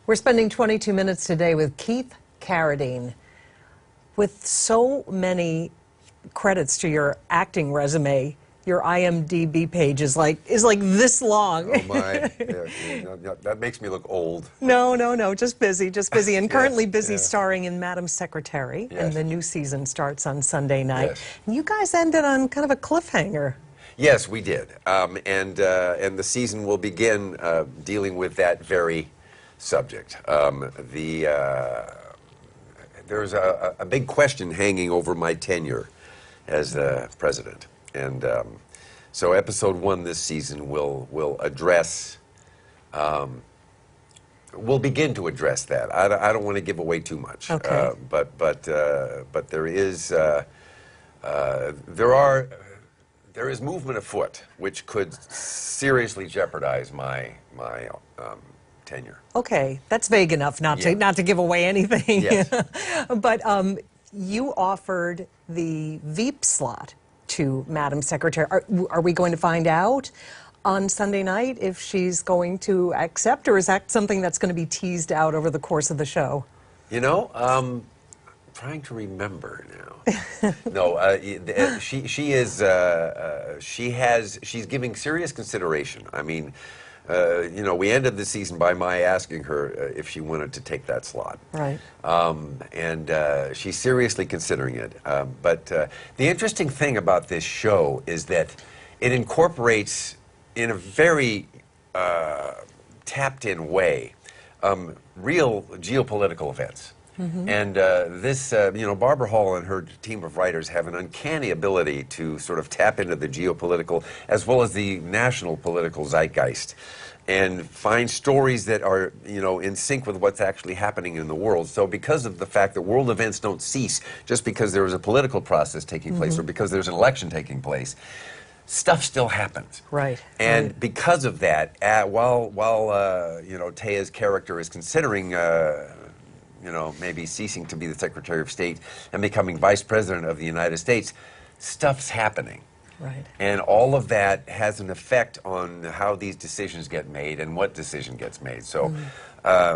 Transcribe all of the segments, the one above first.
We're spending 22 minutes today with Keith Carradine. With so many credits to your acting resume, your IMDb page is like this long. Oh my, yeah, that makes me look old. No, just busy, and currently busy yes. starring in Madam Secretary, Yes. and the new season starts on Sunday night. Yes. And you guys ended on kind of a cliffhanger. Yes, we did, and the season will begin dealing with that very subject. There's a big question hanging over my tenure as the president, and so episode 1 this season will address. We'll begin to address that. I don't want to give away too much, okay. But there is movement afoot which could seriously jeopardize my tenure. Okay, that's vague enough not to give away anything. Yes. But you offered the Veep slot to Madam Secretary. Are we going to find out on Sunday night if she's going to accept, or is that something that's going to be teased out over the course of the show? You know, I'm trying to remember now. No, she's giving serious consideration. I mean, you know, we ended the season by my asking her if she wanted to take that slot. Right. And she's seriously considering it. But the interesting thing about this show is that it incorporates, in a very tapped-in way, real geopolitical events. Mm-hmm. And you know, Barbara Hall and her team of writers have an uncanny ability to sort of tap into the geopolitical as well as the national political zeitgeist and find stories that are, you know, in sync with what's actually happening in the world. So because of the fact that world events don't cease just because there is a political process taking place or because there's an election taking place, stuff still happens. Right. And because of that, while you know, Taya's character is considering you know, maybe ceasing to be the Secretary of State and becoming Vice President of the United States, stuff's happening. Right. And all of that has an effect on how these decisions get made and what decision gets made. So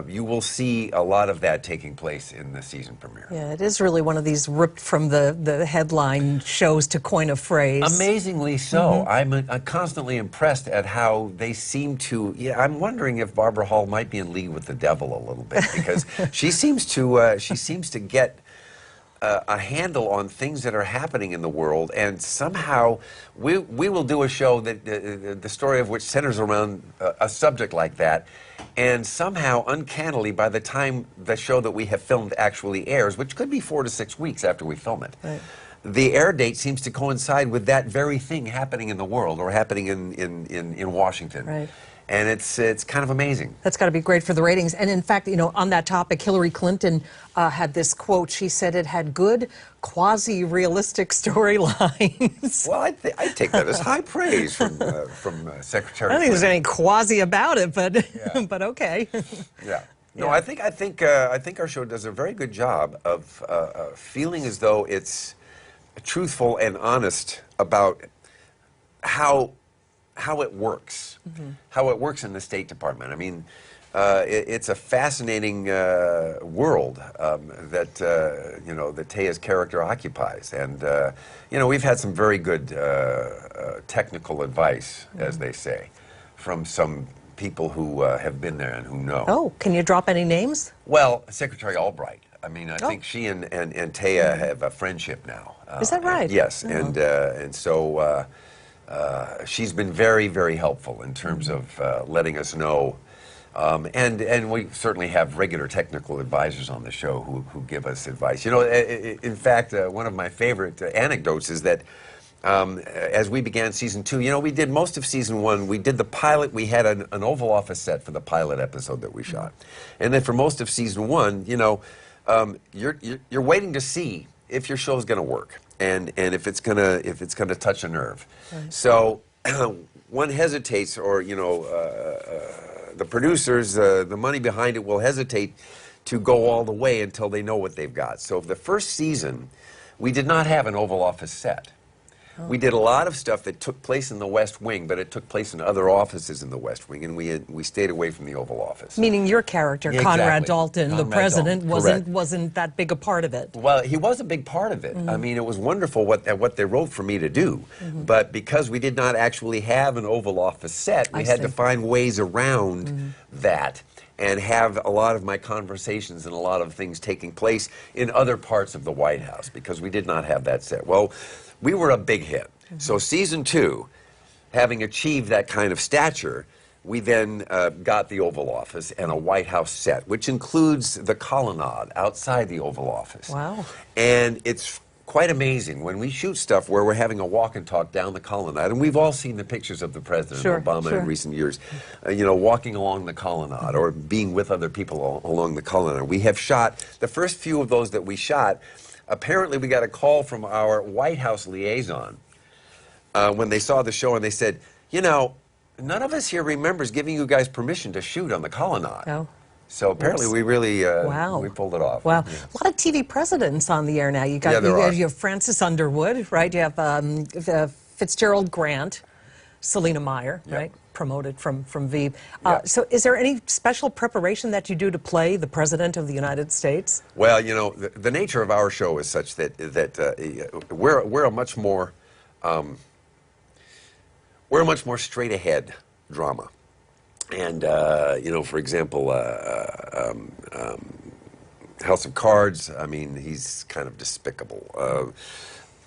you will see a lot of that taking place in the season premiere. Yeah, it is really one of these ripped from the headline shows, to coin a phrase. Amazingly so. I'm constantly impressed at how they seem to. Yeah, I'm wondering if Barbara Hall might be in league with the devil a little bit, because she seems to get a handle on things that are happening in the world, and somehow we will do a show that the story of which centers around a subject like that, and somehow, uncannily, by the time the show that we have filmed actually airs, which could be 4 to 6 weeks after we film it, right, the air date seems to coincide with that very thing happening in the world or happening in Washington. Right. And it's kind of amazing. That's got to be great for the ratings. And in fact, you know, on that topic, Hillary Clinton had this quote. She said it had good, quasi-realistic storylines. Well, I take that as high praise from Secretary. I don't think there's any quasi about it, but yeah. but okay. Yeah. No, yeah. I think our show does a very good job of feeling as though it's truthful and honest about how it works, how it works in the State Department. I mean, it's a fascinating world that you know, that Taya's character occupies, and you know, we've had some very good technical advice, as they say, from some people who have been there and who know. Oh, can you drop any names? Well, Secretary Albright. I mean, I think she and Taya have a friendship now. Is that right? Yes, and so. She's been very, very helpful in terms of letting us know, and we certainly have regular technical advisors on the show who give us advice. You know, in fact, one of my favorite anecdotes is that as we began season 2, you know, we did most of season 1. We did the pilot. We had an Oval Office set for the pilot episode that we shot, and then for most of season 1, you know, you're waiting to see if your show's going to work. And if it's gonna touch a nerve, right. So one hesitates, or you know, the producers, the money behind it will hesitate to go all the way until they know what they've got. So the first season, we did not have an Oval Office set. We did a lot of stuff that took place in the West Wing, but it took place in other offices in the West Wing, and we stayed away from the Oval Office. Meaning your character, Yeah, Conrad exactly. Dalton, the Conrad president, Dalton. wasn't that big a part of it. Well, he was a big part of it. I mean, it was wonderful what they wrote for me to do. But because we did not actually have an Oval Office set, we had to find ways around that and have a lot of my conversations and a lot of things taking place in other parts of the White House because we did not have that set. Well, we were a big hit. So season 2, having achieved that kind of stature, we then got the Oval Office and a White House set, which includes the colonnade outside the Oval Office. Wow. And it's quite amazing when we shoot stuff where we're having a walk and talk down the colonnade, and we've all seen the pictures of the President Obama in recent years, you know, walking along the colonnade or being with other people along the colonnade. We have shot, the first few of those that we shot, apparently we got a call from our White House liaison when they saw the show, and they said, you know, none of us here remembers giving you guys permission to shoot on the colonnade. Oh. So apparently we really we pulled it off. Wow. Yeah. A lot of TV presidents on the air now. You got you have Francis Underwood, right? You have Fitzgerald Grant, Selena Meyer, right? Promoted from Veep. So is there any special preparation that you do to play the President of the United States? Well, you know, the nature of our show is such that we're a much more straight ahead drama. And, you know, for example, House of Cards, I mean, he's kind of despicable.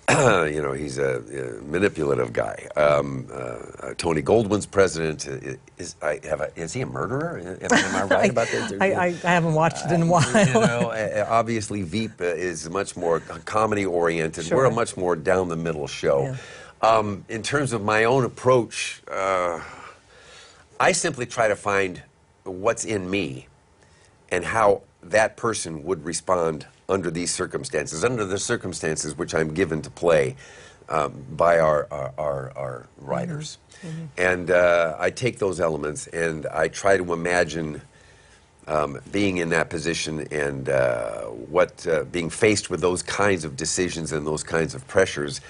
You know, he's a manipulative guy. Tony Goldwyn's president, is he a murderer? Am I right about that? I haven't watched it in a while. You know, obviously Veep is much more comedy-oriented. We're a much more down-the-middle show. Yeah. In terms of my own approach, I simply try to find what's in me and how that person would respond under these circumstances, under the circumstances which I'm given to play by our writers. And I take those elements and I try to imagine being in that position and being faced with those kinds of decisions and those kinds of pressures,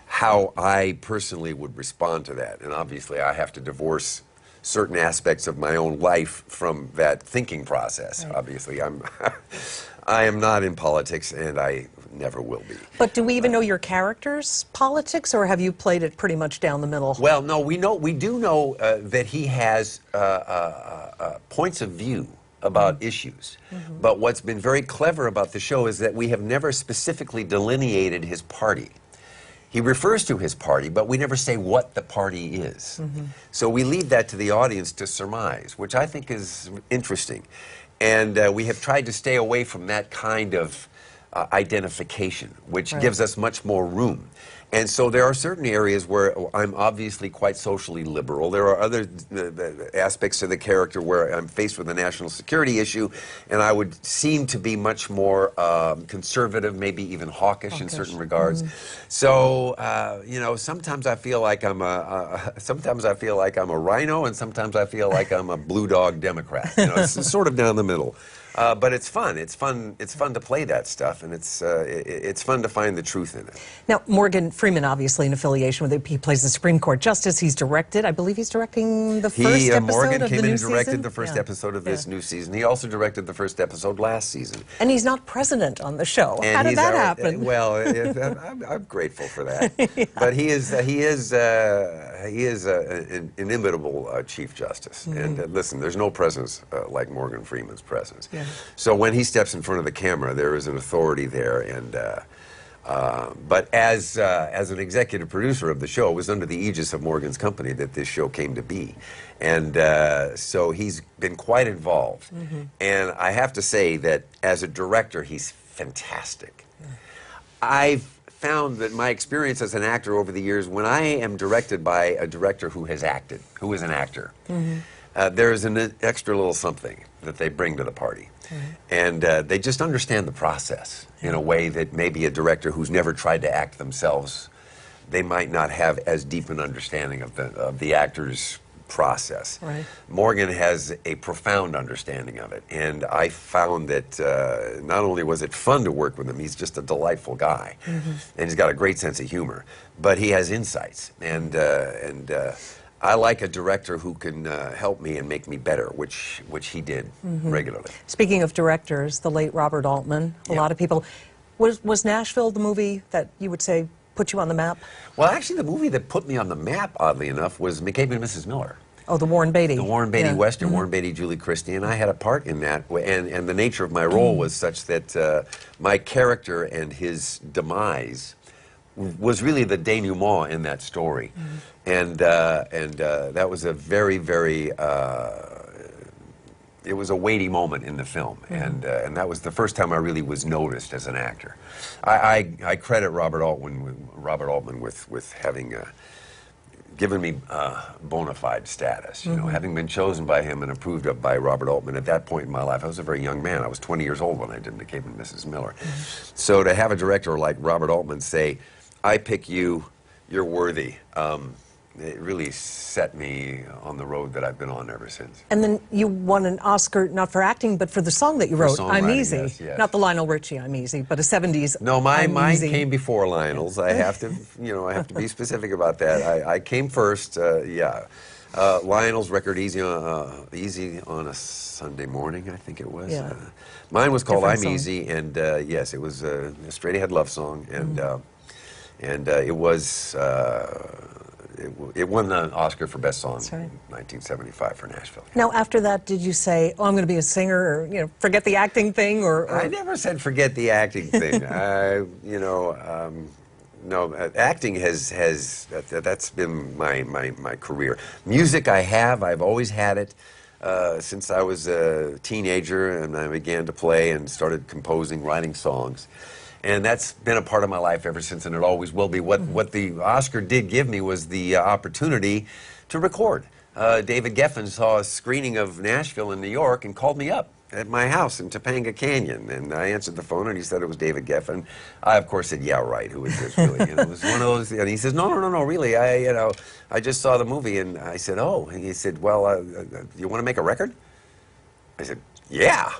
how I personally would respond to that. And obviously I have to divorce certain aspects of my own life from that thinking process. Right. Obviously, I am not in politics, and I never will be. But do we even know your character's politics, or have you played it pretty much down the middle? Well, no, we do know that he has points of view about issues. But what's been very clever about the show is that we have never specifically delineated his party. He refers to his party, but we never say what the party is. So we leave that to the audience to surmise, which I think is interesting. And we have tried to stay away from that kind of identification, which gives us much more room. And so there are certain areas where I'm obviously quite socially liberal. There are other aspects of the character where I'm faced with a national security issue, and I would seem to be much more conservative, maybe even hawkish in certain regards. So you know, sometimes I feel like I'm a rhino, and sometimes I feel like I'm a blue dog Democrat. You know, it's sort of down the middle. But it's fun. It's fun to play that stuff, and it's fun to find the truth in it. Now, Morgan Freeman, obviously in affiliation with it, he plays the Supreme Court Justice. He's directed, I believe he's directing the first episode Morgan of came the in new and directed season? the first episode of this new season. He also directed the first episode last season. And he's not president on the show. And how did that happen? Well, I'm grateful for that. But he is an inimitable Chief Justice. And listen, there's no presence like Morgan Freeman's presence. So when he steps in front of the camera, there is an authority there. And but as an executive producer of the show, it was under the aegis of Morgan's company that this show came to be. And so he's been quite involved. And I have to say that as a director, he's fantastic. I've found that my experience as an actor over the years, when I am directed by a director who has acted, who is an actor, there is an extra little something that they bring to the party. And they just understand the process in a way that maybe a director who's never tried to act themselves, they might not have as deep an understanding of the actor's process. Right. Morgan has a profound understanding of it, and I found that not only was it fun to work with him, he's just a delightful guy, and he's got a great sense of humor, but he has insights, and I like a director who can help me and make me better, which he did regularly. Speaking of directors, the late Robert Altman, a lot of people, was Nashville the movie that you would say put you on the map? Well, actually, the movie that put me on the map, oddly enough, was McCabe and Mrs. Miller. Oh, the Warren Beatty. The Warren Beatty Western, Warren Beatty, Julie Christie, and I had a part in that. And the nature of my role was such that my character and his demise was really the denouement in that story. And that was a very, very... it was a weighty moment in the film, and that was the first time I really was noticed as an actor. I credit Robert Altman with having given me bona fide status. You know, having been chosen by him and approved of by Robert Altman at that point in my life. I was a very young man. I was 20 years old when I did McCabe and Mrs. Miller. So to have a director like Robert Altman say, "I pick you, you're worthy," it really set me on the road that I've been on ever since. And then you won an Oscar, not for acting, but for the song that you wrote, I'm Easy. Yes, yes. Not the Lionel Richie, I'm Easy, but a 70s No, mine Easy. came before Lionel's. I have to, I have to be specific about that. I came first, Lionel's record, Easy on a Sunday Morning, I think it was. Yeah. Mine was called Different I'm song. Easy, and yes, it was a straight-ahead love song, and it was... It won the Oscar for Best Song That's right. in 1975 for Nashville. Now, after that, did you say, oh, I'm going to be a singer, or, forget the acting thing, or... I never said forget the acting thing. No, acting that's been my career. Music I've always had it since I was a teenager, and I began to play and started composing, writing songs. And that's been a part of my life ever since, and it always will be. What the Oscar did give me was the opportunity to record. David Geffen saw a screening of Nashville in New York and called me up at my house in Topanga Canyon. And I answered the phone, and he said it was David Geffen. I, of course, said, yeah, right, who is this, really? It was one of those, and he says, no, really, I just saw the movie. And I said, oh. And he said, well, you want to make a record? I said, yeah.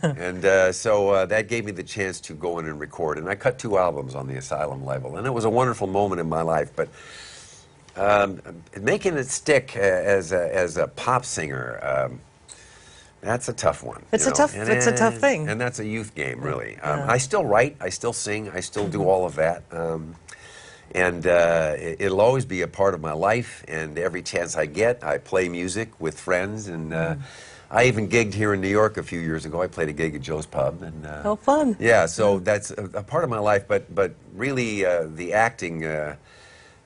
And so that gave me the chance to go in and record. And I cut 2 albums on the Asylum label. And it was a wonderful moment in my life. But making it stick as a pop singer, that's a tough one. It's a tough thing. And that's a youth game, really. I still write. I still sing. I still do all of that. And it'll always be a part of my life. And every chance I get, I play music with friends. And I even gigged here in New York a few years ago. I played a gig at Joe's Pub. And, oh, fun. Yeah, so that's a part of my life, but really the acting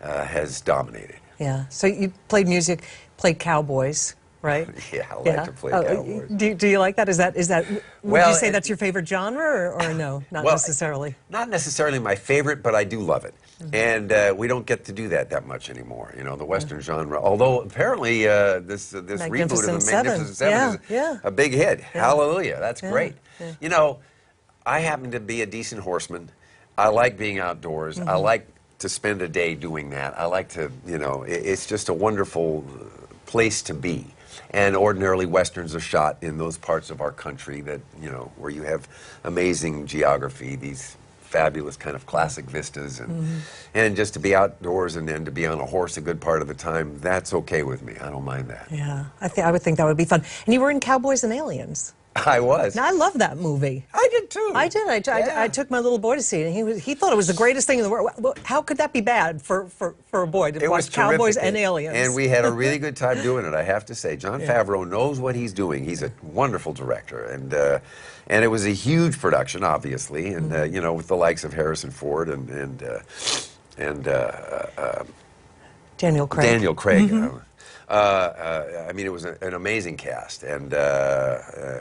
has dominated. Yeah, so you played music, played Cowboys, right? Yeah, I like to play Cowboys. Do you like that? Is that would Well, you say that's your favorite genre, or no, not necessarily? Not necessarily my favorite, but I do love it. And we don't get to do that much anymore, the Western genre. Although apparently this reboot of the Magnificent Seven is a big hit. Yeah. Hallelujah, that's great. Yeah. I happen to be a decent horseman. I like being outdoors. I like to spend a day doing that. I like to, it's just a wonderful place to be. And ordinarily Westerns are shot in those parts of our country that, where you have amazing geography, these fabulous kind of classic vistas, and just to be outdoors and then to be on a horse a good part of the time, that's okay with me. I don't mind that. Yeah, I would think that would be fun. And you were in Cowboys and Aliens. I was. Now, I love that movie. I did too. I did. I took my little boy to see it, and he thought it was the greatest thing in the world. Well, how could that be bad for a boy to watch Cowboys and Aliens? And we had a really good time doing it, I have to say. Jon Favreau knows what he's doing. He's a wonderful director, and it was a huge production, obviously, and with the likes of Harrison Ford and Daniel Craig. Daniel Craig. I mean, it was an amazing cast, and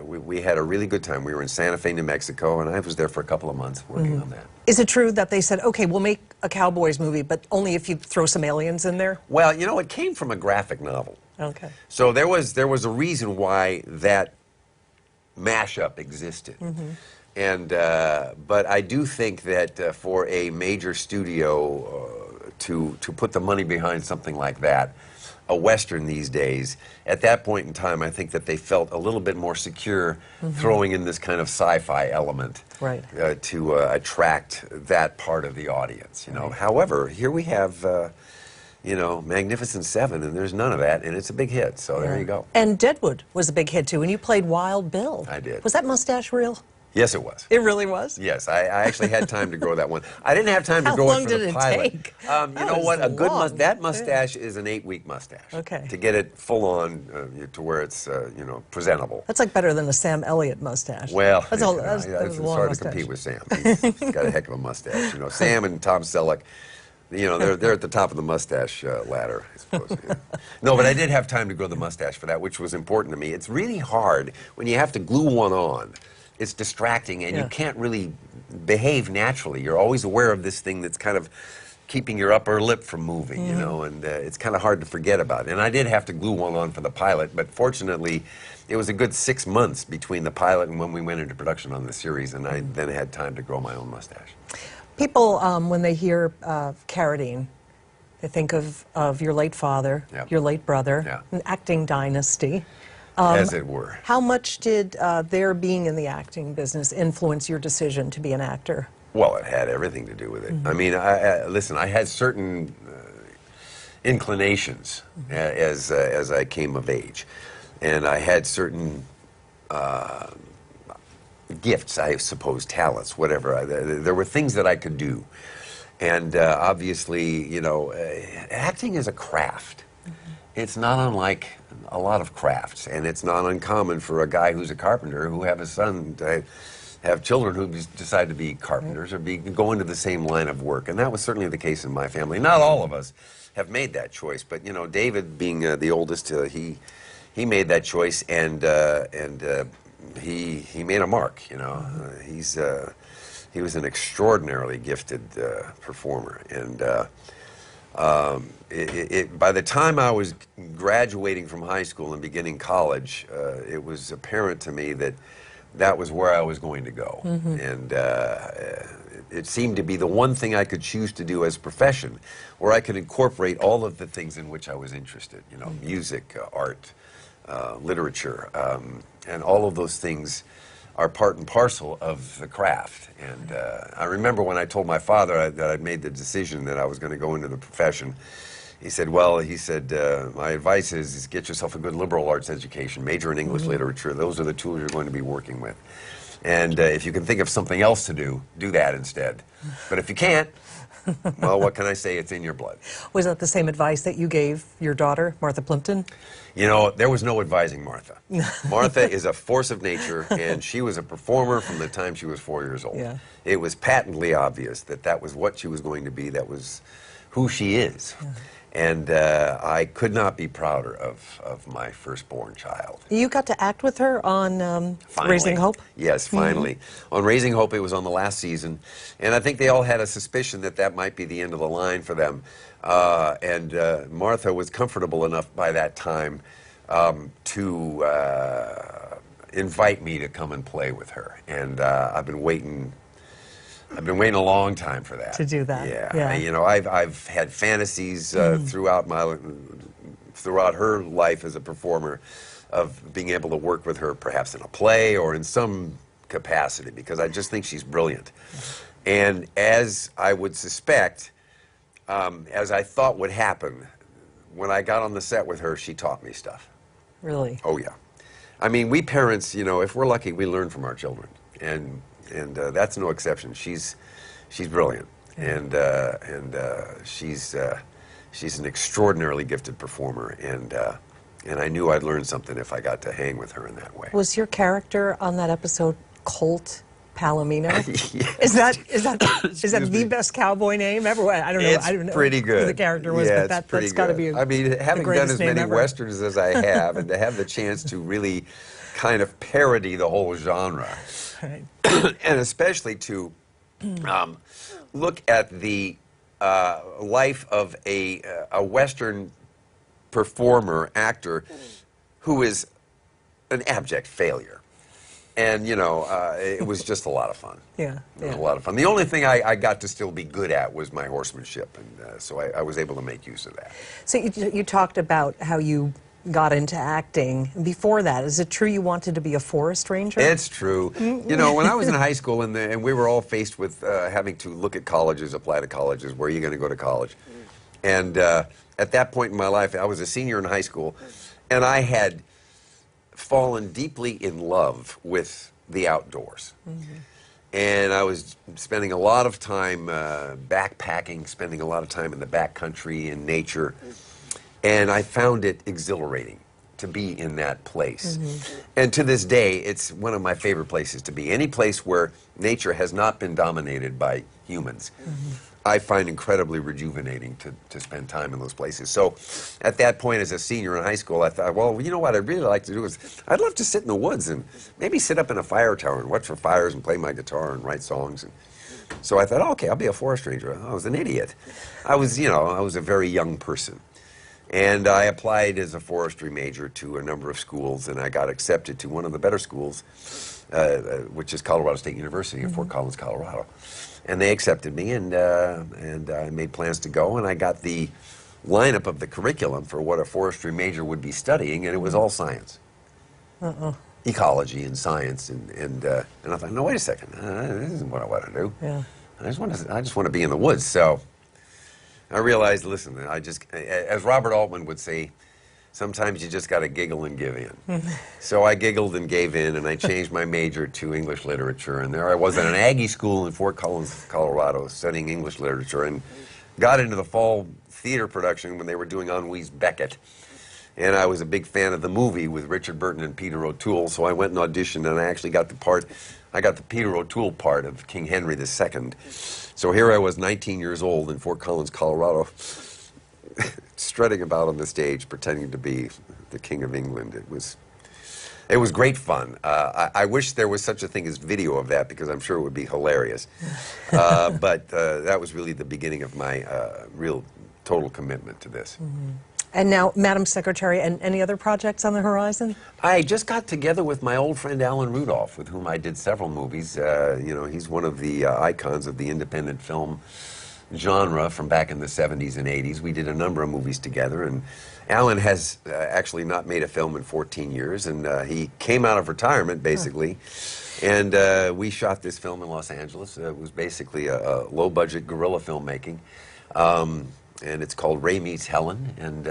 we had a really good time. We were in Santa Fe, New Mexico, and I was there for a couple of months working on that. Is it true that they said, okay, we'll make a Cowboys movie, but only if you throw some aliens in there? Well, it came from a graphic novel. Okay. So there was a reason why that mashup existed. And but I do think that for a major studio to put the money behind something like that, a Western these days. At that point in time, I think that they felt a little bit more secure throwing in this kind of sci-fi element Right. to attract that part of the audience. You know, however, here we have. You know, Magnificent Seven, and there's none of that, and it's a big hit, so there you go. And Deadwood was a big hit, too, and you played Wild Bill. I did. Was that mustache real? Yes, it was. It really was? Yes, I actually had time to grow that one. I didn't have time to How grow long it for did the it pilot. take? You know what? long. That mustache is an 8-week mustache. Okay. To get it full on to where it's you know, presentable. That's like better than a Sam Elliott mustache. Well, that's it's a long hard mustache. to compete with Sam. He's got a heck of a mustache. You know, Sam and Tom Selleck. You know, they're at the top of the mustache ladder, I suppose. Yeah. No, but I did have time to grow the mustache for that, which was important to me. It's really hard when you have to glue one on. It's distracting, and you can't really behave naturally. You're always aware of this thing that's kind of keeping your upper lip from moving, you know, and it's kind of hard to forget about. And I did have to glue one on for the pilot, but fortunately, it was a good 6 months between the pilot and when we went into production on the series, and I then had time to grow my own mustache. People, when they hear Carradine, they think of your late father, your late brother, an acting dynasty. As it were. How much did their being in the acting business influence your decision to be an actor? Well, it had everything to do with it. I mean, listen, I had certain inclinations as I came of age, and I had certain gifts, I suppose, talents, whatever. There were things that I could do, and obviously, you know, acting is a craft. It's not unlike a lot of crafts, and it's not uncommon for a guy who's a carpenter who have a son to have children who decide to be carpenters or go into the same line of work, and that was certainly the case in my family. Not all of us have made that choice, but you know, David, being the oldest, he made that choice, and he made a mark. You know, he was an extraordinarily gifted performer, and by the time I was graduating from high school and beginning college, it was apparent to me that that was where I was going to go. And it seemed to be the one thing I could choose to do as a profession, where I could incorporate all of the things in which I was interested, you know, music, art, literature, and all of those things are part and parcel of the craft. And I remember when I told my father that I'd made the decision that I was going to go into the profession, he said, well, my advice is get yourself a good liberal arts education, major in English literature. Those are the tools you're going to be working with. And if you can think of something else to do, do that instead. But if you can't, well, what can I say? It's in your blood. Was that the same advice that you gave your daughter, Martha Plimpton? You know, there was no advising Martha. Martha is a force of nature, and she was a performer from the time she was 4 years old. Yeah. It was patently obvious that that was what she was going to be, that was who she is. Yeah. And I could not be prouder of my firstborn child. You got to act with her on Raising Hope? Yes, finally. On Raising Hope, it was on the last season. And I think they all had a suspicion that that might be the end of the line for them. And Martha was comfortable enough by that time to invite me to come and play with her. And I've been waiting a long time for that. To do that. Yeah. You know, I've had fantasies throughout her life as a performer of being able to work with her perhaps in a play or in some capacity, because I just think she's brilliant. And as I would suspect, as I thought would happen, when I got on the set with her, she taught me stuff. Really? Oh, yeah. I mean, we parents, you know, if we're lucky, we learn from our children. And that's no exception. She's brilliant, and she's an extraordinarily gifted performer, and I knew I'd learn something if I got to hang with her in that way. Was your character on that episode Colt Palomino? Yes. Is that the best cowboy name ever? I don't know. It's I don't know pretty good. Who the character was, yeah, but that's got to be. I mean, having done as many westerns as I have, and to have the chance to really kind of parody the whole genre. Right. And especially to look at the life of a Western performer, actor, who is an abject failure. And, you know, it was just a lot of fun. Yeah, It was a lot of fun. The only thing I got to still be good at was my horsemanship, and so I was able to make use of that. So you talked about how you got into acting. Before that, is it true you wanted to be a forest ranger? It's true. You know, when I was in high school and we were all faced with having to look at colleges, apply to colleges, where are you going to go to college? And at that point in my life, I was a senior in high school, and I had fallen deeply in love with the outdoors. And I was spending a lot of time backpacking, spending a lot of time in the backcountry, in nature, and I found it exhilarating to be in that place. And to this day, it's one of my favorite places to be. Any place where nature has not been dominated by humans. I find incredibly rejuvenating to spend time in those places. So at that point as a senior in high school, I thought, well, you know what I'd really like to do is, I'd love to sit in the woods and maybe sit up in a fire tower and watch for fires and play my guitar and write songs. And so I thought, oh, okay, I'll be a forest ranger. I was an idiot. I was, you know, I was a very young person. And I applied as a forestry major to a number of schools, and I got accepted to one of the better schools, which is Colorado State University in Fort Collins, Colorado. And they accepted me, and I made plans to go, and I got the lineup of the curriculum for what a forestry major would be studying, and it was all science. Ecology and science, and I thought, no, wait a second, this isn't what I want to do. Yeah. I just want to be in the woods. So I realized, listen, as Robert Altman would say, sometimes you just got to giggle and give in. So I giggled and gave in, and I changed my major to English literature. And there I was at an Aggie school in Fort Collins, Colorado, studying English literature, and got into the fall theater production when they were doing Henri's Beckett. And I was a big fan of the movie with Richard Burton and Peter O'Toole, so I went and auditioned, and I actually got the part. I got the Peter O'Toole part of King Henry II. So here I was, 19 years old in Fort Collins, Colorado, strutting about on the stage, pretending to be the King of England. It was great fun. I wish there was such a thing as video of that, because I'm sure it would be hilarious. But that was really the beginning of my real total commitment to this. And now, Madam Secretary, and any other projects on the horizon? I just got together with my old friend Alan Rudolph, with whom I did several movies. You know, he's one of the icons of the independent film genre from back in the 70s and 80s. We did a number of movies together, and Alan has actually not made a film in 14 years, and he came out of retirement, basically, and we shot this film in Los Angeles. It was basically a low-budget guerrilla filmmaking. And it's called Ray Meets Helen, and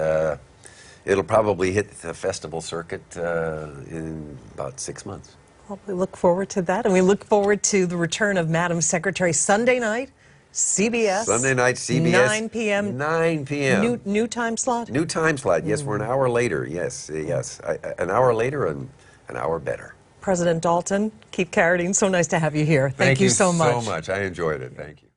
it'll probably hit the festival circuit in about 6 months. Well, we look forward to that, and we look forward to the return of Madam Secretary Sunday night, CBS. Sunday night, CBS. 9 p.m. 9 p.m. New time slot? New time slot, yes, we're an hour later, yes, yes. An hour later and an hour better. President Dalton, Keith Carradine, so nice to have you here. Thank you so much. Thank you so much. I enjoyed it. Thank you.